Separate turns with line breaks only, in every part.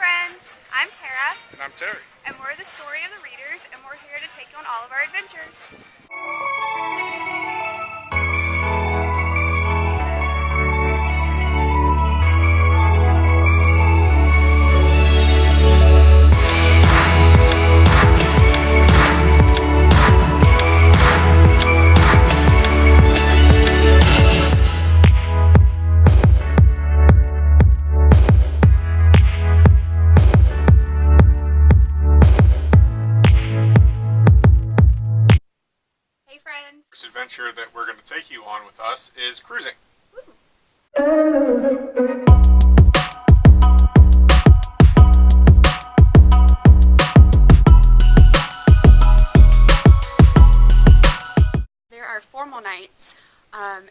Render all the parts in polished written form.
friends! I'm Tara.
And I'm Terry.
And we're the Story of the Readers, and we're here to take you on all of our adventures.
Next adventure that we're going to take you on with us is cruising.
There are formal nights.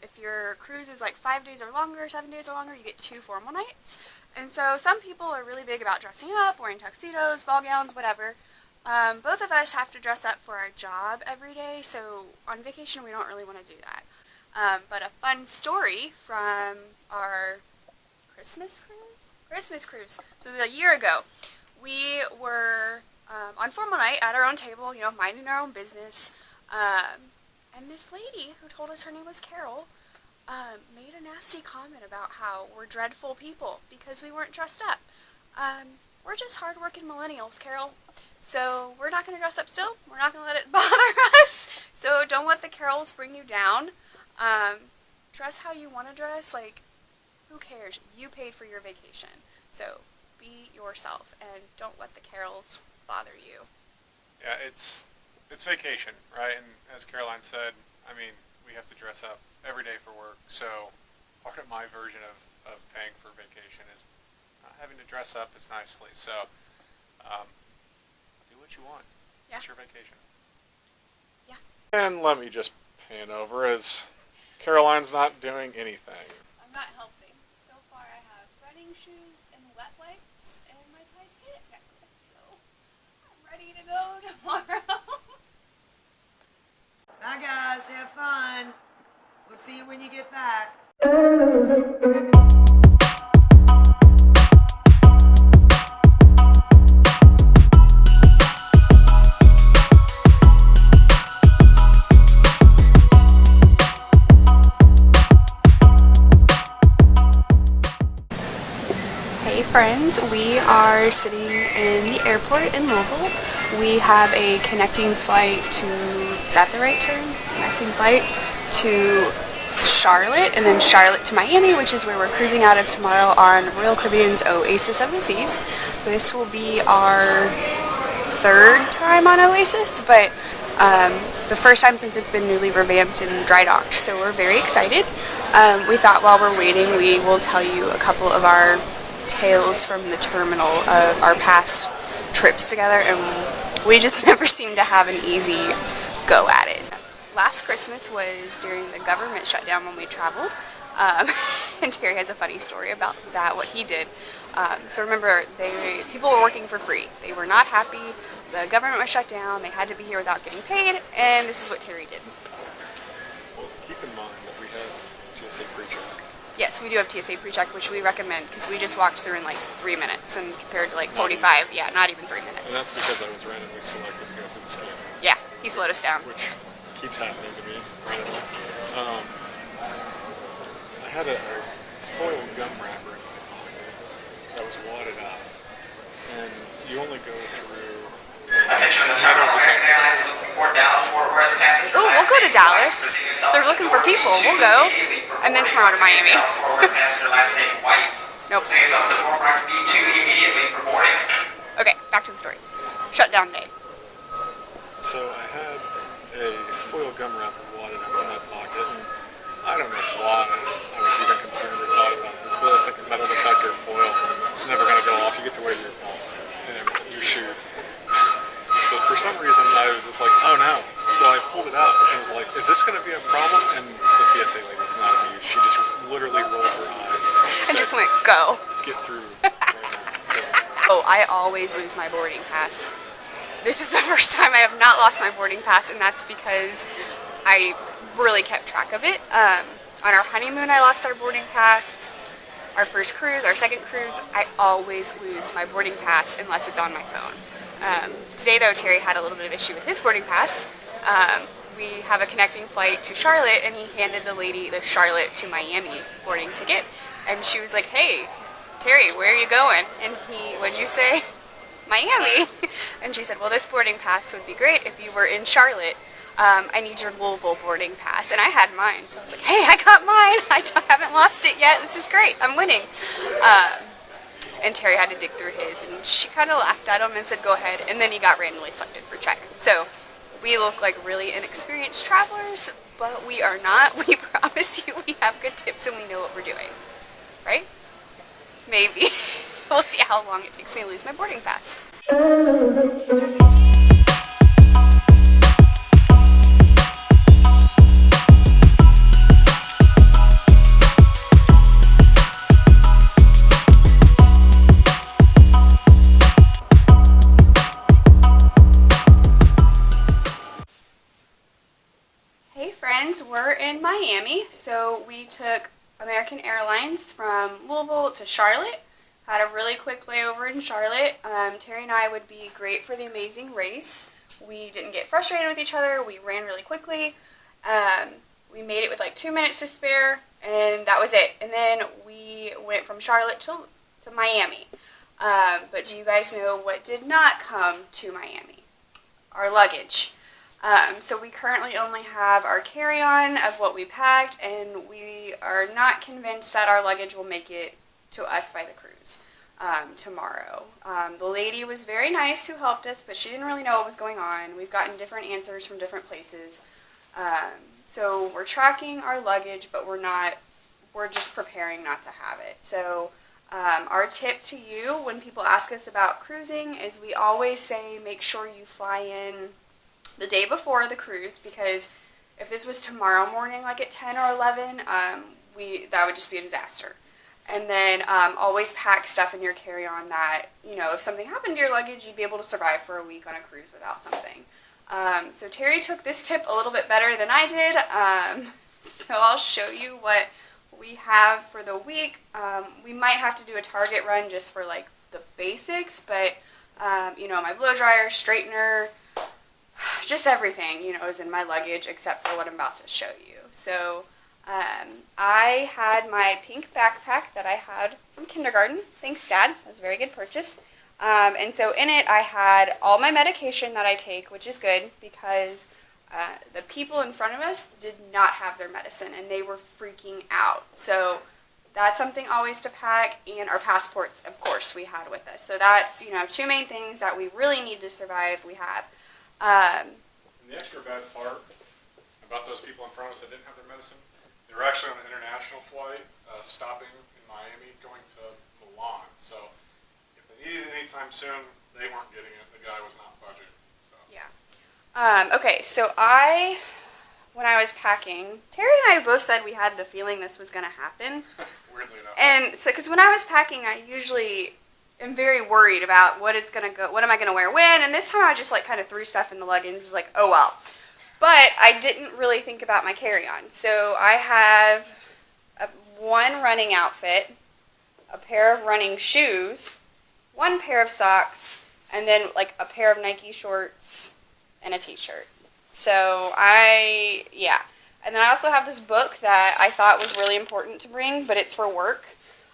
If your cruise is like 5 days or longer, 7 days or longer, you get 2 formal nights. And so some people are really big about dressing up, wearing tuxedos, ball gowns, whatever. Both of us have to dress up for our job every day, so on vacation we don't really want to do that. But a fun story from our Christmas cruise? So a year ago, we were on formal night at our own table, you know, minding our own business, and this lady who told us her name was Carol made a nasty comment about how we're dreadful people because we weren't dressed up. We're just hard-working millennials, Carol. So we're not going to dress up still. We're not going to let it bother us. So don't let the Carols bring you down. Dress how you want to dress. Like, who cares? You paid for your vacation. So be yourself and don't let the Carols bother you.
Yeah, it's vacation, right? And as Caroline said, I mean, we have to dress up every day for work. So part of my version of paying for vacation is not having to dress up as nicely. So do what you want.
Yeah.
It's your vacation.
Yeah.
And let me just pan over as Caroline's not doing anything.
I'm not helping. So far I have running shoes and wet wipes and my Titanic necklace. So I'm ready to go tomorrow.
Bye guys, have fun. We'll see you when you get back.
Hey friends, we are sitting in the airport in Louisville. We have a connecting flight to, is that the right term? Connecting flight to Charlotte, and then Charlotte to Miami, which is where we're cruising out of tomorrow on Royal Caribbean's Oasis of the Seas. This will be our 3rd time on Oasis, but the first time since it's been newly revamped and dry docked, so we're very excited. We thought while we're waiting we will tell you a couple of our tales from the terminal of our past trips together, and we just never seem to have an easy go at it. Last Christmas was during the government shutdown when we traveled, and Terry has a funny story about that, what he did. So remember, people were working for free. They were not happy. The government was shut down. They had to be here without getting paid, and this is what Terry did.
Well, keep in mind that we have TSA pre-check.
Yes, we do have TSA pre-check, which we recommend because we just walked through in like 3 minutes, and compared to like 45, yeah, not even 3 minutes.
And that's because I was randomly selected to go through the scanner.
Yeah, he slowed us down.
Which keeps happening to me randomly. I had a foil gum wrapper in my pocket that was wadded out, and you only go through metal detector.
Ooh, we'll go to Dallas. They're looking for people. We'll go. And then tomorrow to Miami. Nope. Okay, back to the story. Shutdown day.
So I had a foil gum wrapper wadded up in my pocket, and I don't know why I was even concerned or thought about this, but I was thinking metal detector foil, it's never going to go off. You get to wear your shoes. So for some reason I was just like, oh no. So I pulled it out and was like, is this going to be a problem? And the TSA lady was not amused. She just literally rolled her eyes
And just went, go.
Get through right now. So.
Oh, I always lose my boarding pass. This is the first time I have not lost my boarding pass, and that's because I really kept track of it. On our honeymoon I lost our boarding pass. our first cruise, our second cruise, I always lose my boarding pass unless it's on my phone. Today though, Terry had a little bit of issue with his boarding pass. We have a connecting flight to Charlotte, and he handed the lady the Charlotte to Miami boarding ticket, and she was like, "Hey, Terry, where are you going?" And he, what'd you say? Miami. And she said, "Well, this boarding pass would be great if you were in Charlotte. I need your Louisville boarding pass." And I had mine, so I was like, "Hey, I got mine. I haven't lost it yet. This is great. I'm winning." And Terry had to dig through his, and she kind of laughed at him and said, "Go ahead." And then he got randomly selected for check. So we look like really inexperienced travelers, but we are not. We promise you we have good tips and we know what we're doing. Right? Maybe. We'll see how long it takes me to lose my boarding pass. Hey friends, we're in Miami, so we took American Airlines from Louisville to Charlotte. Had a really quick layover in Charlotte. Terry and I would be great for the amazing race. We didn't get frustrated with each other. We ran really quickly. We made it with like 2 minutes to spare, and that was it. And then we went from Charlotte to Miami. But do you guys know what did not come to Miami? Our luggage. So we currently only have our carry-on of what we packed, and we are not convinced that our luggage will make it to us by the cruise tomorrow. The lady was very nice who helped us, but she didn't really know what was going on. We've gotten different answers from different places. So we're tracking our luggage, but we're just preparing not to have it. So our tip to you when people ask us about cruising is we always say make sure you fly in the day before the cruise, because if this was tomorrow morning like at 10 or 11, that would just be a disaster. And then always pack stuff in your carry-on that, you know, if something happened to your luggage, you'd be able to survive for a week on a cruise without something. So Terry took this tip a little bit better than I did. So I'll show you what we have for the week. We might have to do a Target run just for like the basics, but you know, my blow dryer, straightener, just everything, you know, is in my luggage except for what I'm about to show you. So I had my pink backpack that I had from kindergarten. Thanks, Dad. That was a very good purchase. And so in it I had all my medication that I take, which is good because the people in front of us did not have their medicine and they were freaking out. So that's something always to pack, and our passports, of course, we had with us. So that's, you know, two main things that we really need to survive we have.
And the extra bad part about those people in front of us that didn't have their medicine, they were actually on an international flight, stopping in Miami, going to Milan. So if they needed it anytime soon, they weren't getting it. The guy was not budget. So.
Yeah. Okay, so when I was packing, Terry and I both said we had the feeling this was going to happen.
Weirdly enough.
And so, because when I was packing, I usually am very worried about what am I going to wear when, and this time I just like kind of threw stuff in the luggage and was like, oh well. But I didn't really think about my carry-on. So I have one running outfit, a pair of running shoes, one pair of socks, and then like a pair of Nike shorts and a t-shirt. So yeah. And then I also have this book that I thought was really important to bring, but it's for work.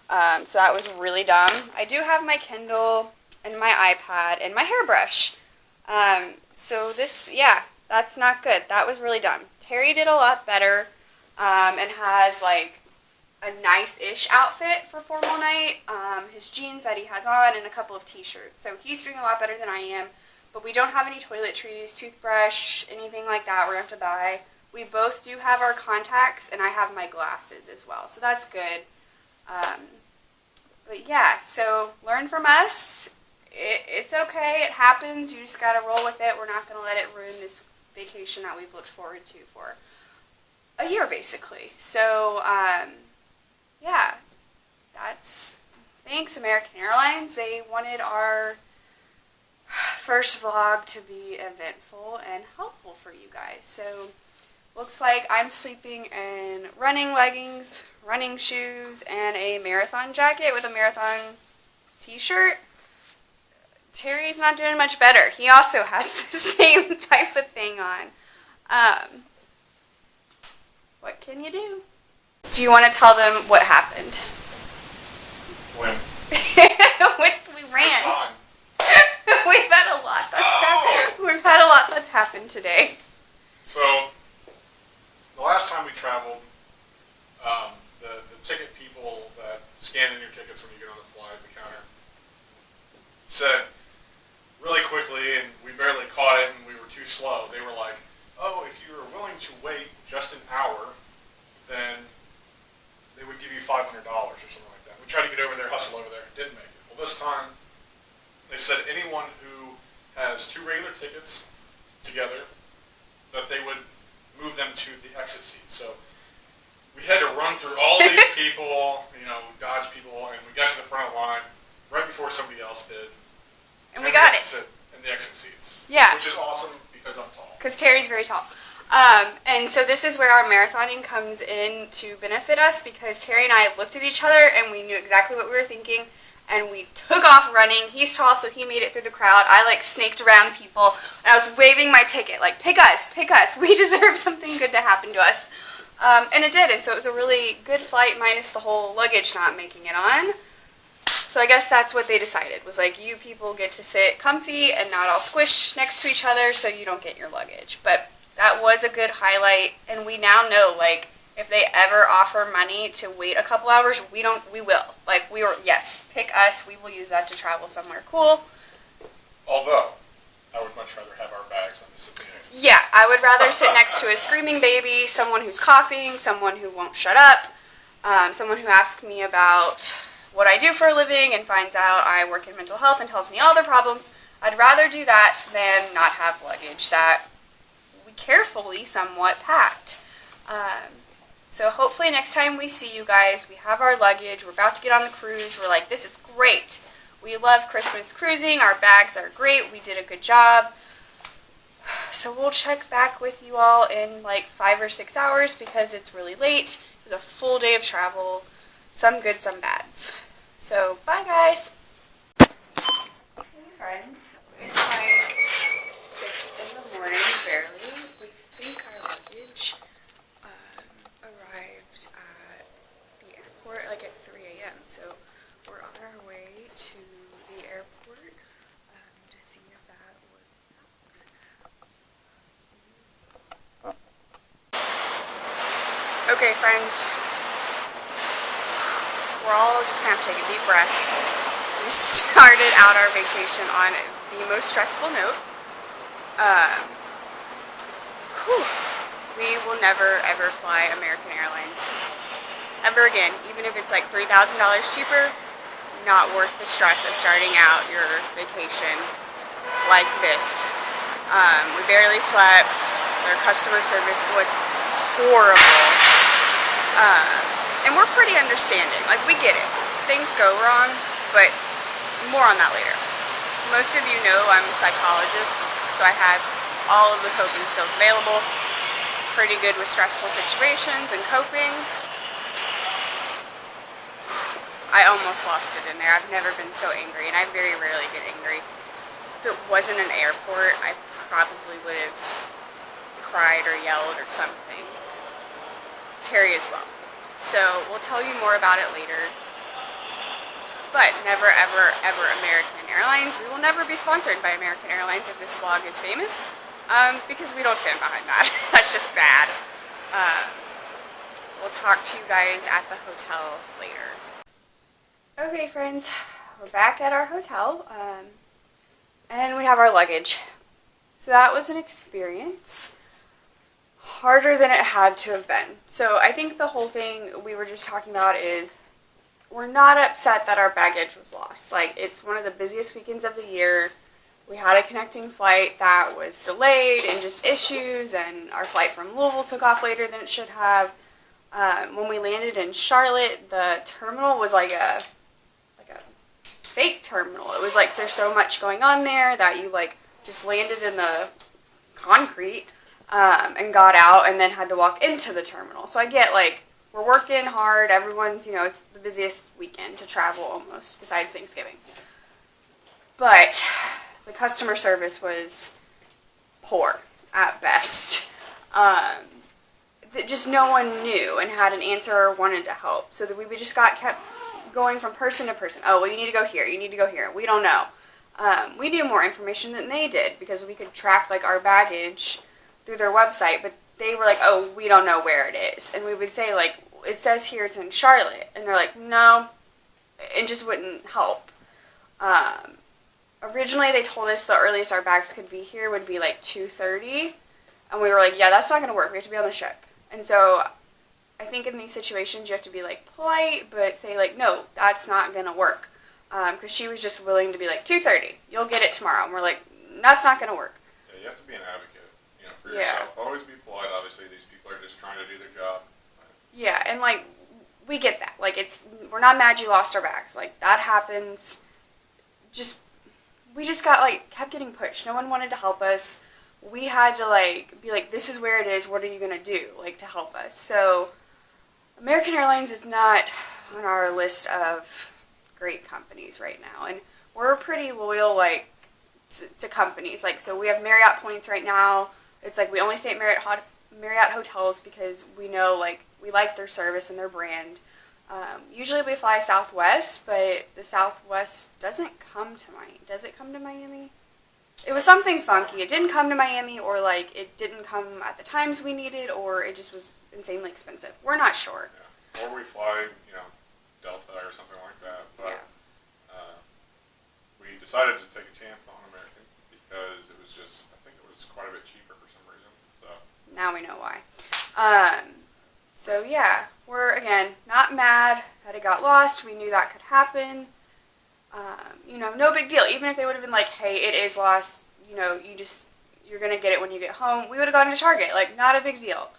So that was really dumb. I do have my Kindle and my iPad and my hairbrush. So this, yeah, that's not good. That was really dumb. Terry did a lot better, and has like a nice-ish outfit for formal night. His jeans that he has on and a couple of t-shirts. So he's doing a lot better than I am. But we don't have any toiletries, toothbrush, anything like that we're going to have to buy. We both do have our contacts, and I have my glasses as well. So that's good. But yeah, so learn from us. It's okay. It happens. You just got to roll with it. We're not going to let it ruin this vacation that we've looked forward to for a year, basically. So, yeah, thanks American Airlines. They wanted our first vlog to be eventful and helpful for you guys. So Looks like I'm sleeping in running leggings, running shoes, and a marathon jacket with a marathon t-shirt. Terry's not doing much better. He also has the same type of thing on. What can you do? Do you want to tell them what happened?
When?
We ran. We've had a lot that's happened. We've had a lot that's happened today.
So, the last time we traveled, the ticket people that scan in your tickets when you get on the flight at the counter said really quickly, and we barely caught it and we were too slow. They were like, oh, if you were willing to wait just an hour, then they would give you $500 or something like that. We tried to get over there, hustle over there, didn't make it. Well, this time, they said anyone who has 2 regular tickets together, that they would move them to the exit seat. So we had to run through all these people, dodge people, and we got to the front of the line right before somebody else did.
And we got it.
Sit in the exit seats.
Yeah.
Which is awesome because I'm tall.
Because Terry's very tall. And so this is where our marathoning comes in to benefit us, because Terry and I looked at each other and we knew exactly what we were thinking, and we took off running. He's tall, so he made it through the crowd. I snaked around people, and I was waving my ticket, pick us, we deserve something good to happen to us. And it did, and so it was a really good flight, minus the whole luggage not making it on. So I guess that's what they decided, was you people get to sit comfy and not all squished next to each other so you don't get your luggage. But that was a good highlight, and we now know, if they ever offer money to wait a couple hours, we will. Yes, pick us, we will use that to travel somewhere cool.
Although, I would much rather have our bags than to sit next to.
Yeah, I would rather sit next to a screaming baby, someone who's coughing, someone who won't shut up, someone who asks me about what I do for a living and finds out I work in mental health and tells me all their problems. I'd rather do that than not have luggage that we carefully somewhat packed. So hopefully next time we see you guys, we have our luggage, we're about to get on the cruise, we're this is great. We love Christmas cruising, our bags are great, we did a good job. So we'll check back with you all in 5 or 6 hours, because it's really late. It was a full day of travel, some good, some bads. So bye guys. Hey friends, it's 6 in the morning, barely. We think our luggage arrived at the airport at 3 a.m. So we're on our way to the airport to see if that was. Okay friends, we're all just going to have to take a deep breath. We started out our vacation on the most stressful note. We will never ever fly American Airlines ever again, even if it's $3,000 cheaper. Not worth the stress of starting out your vacation like this. We barely slept. Their customer service was horrible. And we're pretty understanding. We get it. Things go wrong, but more on that later. Most of you know I'm a psychologist, so I have all of the coping skills available. Pretty good with stressful situations and coping. I almost lost it in there. I've never been so angry, and I very rarely get angry. If it wasn't an airport, I probably would have cried or yelled or something. Terry as well. So we'll tell you more about it later. But never, ever, ever American Airlines. We will never be sponsored by American Airlines if this vlog is famous, because we don't stand behind that. That's just bad. We'll talk to you guys at the hotel later. Okay, friends, we're back at our hotel, and we have our luggage. So that was an experience. Harder than it had to have been. So I think the whole thing we were just talking about is we're not upset that our baggage was lost. It's one of the busiest weekends of the year. We had a connecting flight that was delayed and just issues, and our flight from Louisville took off later than it should have. When we landed in Charlotte, the terminal was like a fake terminal. It was there's so much going on there that you just landed in the concrete. and got out and then had to walk into the terminal. So I get like, we're working hard, everyone's, it's the busiest weekend to travel almost, besides Thanksgiving. But the customer service was poor at best. That just no one knew and had an answer or wanted to help. So that we just kept going from person to person. Oh, well, you need to go here. You need to go here. We don't know. We knew more information than they did because we could track like our baggage through their website, but they were like, oh, we don't know where it is. And we would say like, it says here it's in Charlotte. And they're like, no, it just wouldn't help. Originally they told us the earliest our bags could be here would be like 2:30. And we were like, yeah, that's not going to work. We have to be on the ship. And so I think in these situations you have to be like polite, but say like, no, that's not going to work. Because she was just willing to be like, 2:30, you'll get it tomorrow. And we're like, that's not going to work.
Yeah, you have to be an advocate, for yourself. Always be polite. Obviously, these people are just trying to do their job.
Yeah, and like, we get that. Like, we're not mad you lost our bags. Like, that happens. We just got like, kept getting pushed. No one wanted to help us. We had to like, be like, this is where it is. What are you going to do, like, to help us? So, American Airlines is not on our list of great companies right now. And we're pretty loyal, like, to companies. Like, so we have Marriott points right now. It's like we only stay at Marriott hotels because we know, like, we like their service and their brand. Usually we fly Southwest, but the Southwest doesn't come to Miami. Does it come to Miami? It was something funky. It didn't come to Miami, or like it didn't come at the times we needed, or it just was insanely expensive. We're not sure.
Yeah. Or we fly, Delta or something like that. But we decided to take a chance on American because it was just, I think it was quite a bit cheaper for some reason. So
now we know why. So yeah, we're again not mad that it got lost. We knew that could happen. No big deal. Even if they would have been like, hey, it is lost, you're going to get it when you get home, we would have gone to Target. Like, not a big deal.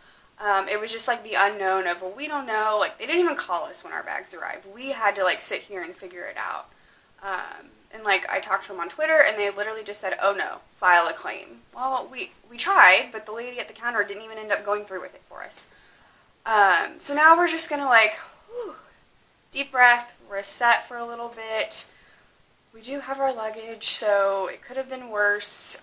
It was just like the unknown of, well, we don't know. Like, they didn't even call us when our bags arrived. We had to like sit here and figure it out. And like, I talked to them on Twitter and they literally just said, oh no, file a claim. Well, we tried, but the lady at the counter didn't even end up going through with it for us. So now we're just going to like, whew, deep breath, reset for a little bit. We do have our luggage, so it could have been worse.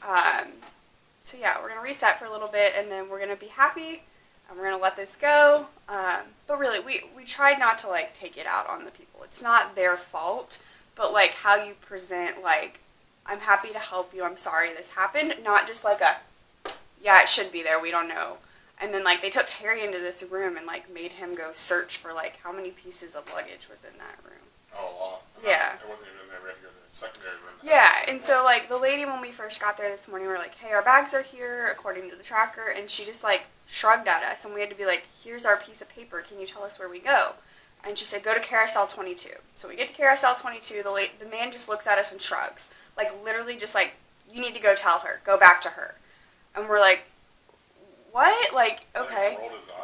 So yeah, we're going to reset for a little bit, and then we're going to be happy, and we're going to let this go. But really, we tried not to, like, take it out on the people. It's not their fault, but, like, how you present, like, I'm happy to help you, I'm sorry this happened, not just like yeah, it should be there, we don't know. And then, like, they took Terry into this room and, like, made him go search for, like, how many pieces of luggage was in that room.
Oh, a lot.
Yeah.
It wasn't even in there. We had to go to the secondary room.
Yeah, and so, like, the lady, when we first got there this morning, we were like, hey, our bags are here, according to the tracker, and she just, like, shrugged at us, and we had to be like, here's our piece of paper, can you tell us where we go? And she said, go to carousel 22. So we get to carousel 22, the man just looks at us and shrugs. Like, literally just like, you need to go tell her, go back to her. And we're like, what? Like, okay.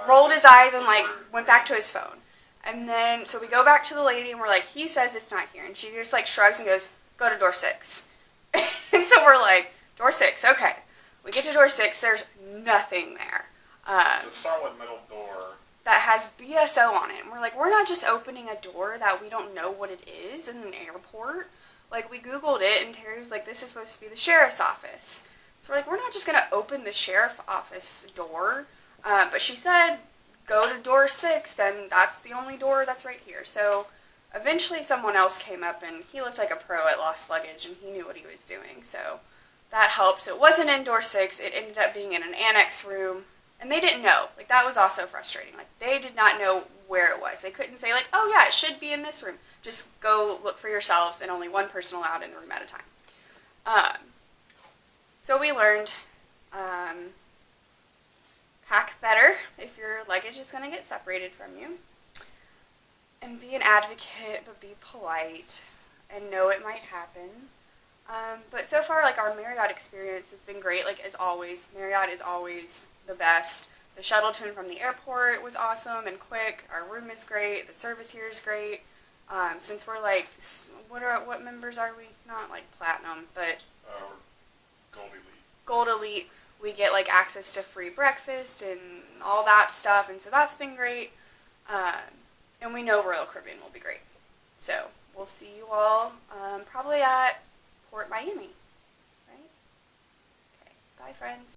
Rolled his eyes and, like, went back to his phone. And then, so we go back to the lady and we're like, he says it's not here. And she just, like, shrugs and goes, go to door 6. And so we're like, door 6, okay. We get to door 6, there's nothing there.
It's a solid metal door
that has BSO on it. And we're like, we're not just opening a door that we don't know what it is in an airport. Like, we Googled it, and Terry was like, this is supposed to be the sheriff's office. So we're like, we're not just going to open the sheriff's office door. But she said, go to door 6, and that's the only door that's right here. So eventually someone else came up, and he looked like a pro at lost luggage, and he knew what he was doing. So that helped. So it wasn't in door 6. It ended up being in an annex room. And they didn't know. Like, that was also frustrating. Like, they did not know where it was. They couldn't say, like, oh, yeah, it should be in this room. Just go look for yourselves, and only one person allowed in the room at a time. So we learned, pack better if your luggage is going to get separated from you. And be an advocate, but be polite, and know it might happen. But so far, like, our Marriott experience has been great. Like, as always, Marriott is always the best. The shuttle to and from the airport was awesome and quick. Our room is great. The service here is great. Since we're, like, what members are we? Not, like, platinum, but
Gold Elite.
Gold Elite. we get like access to free breakfast and all that stuff, and so that's been great. And we know Royal Caribbean will be great. So we'll see you all probably at Port Miami, right? Okay, bye friends.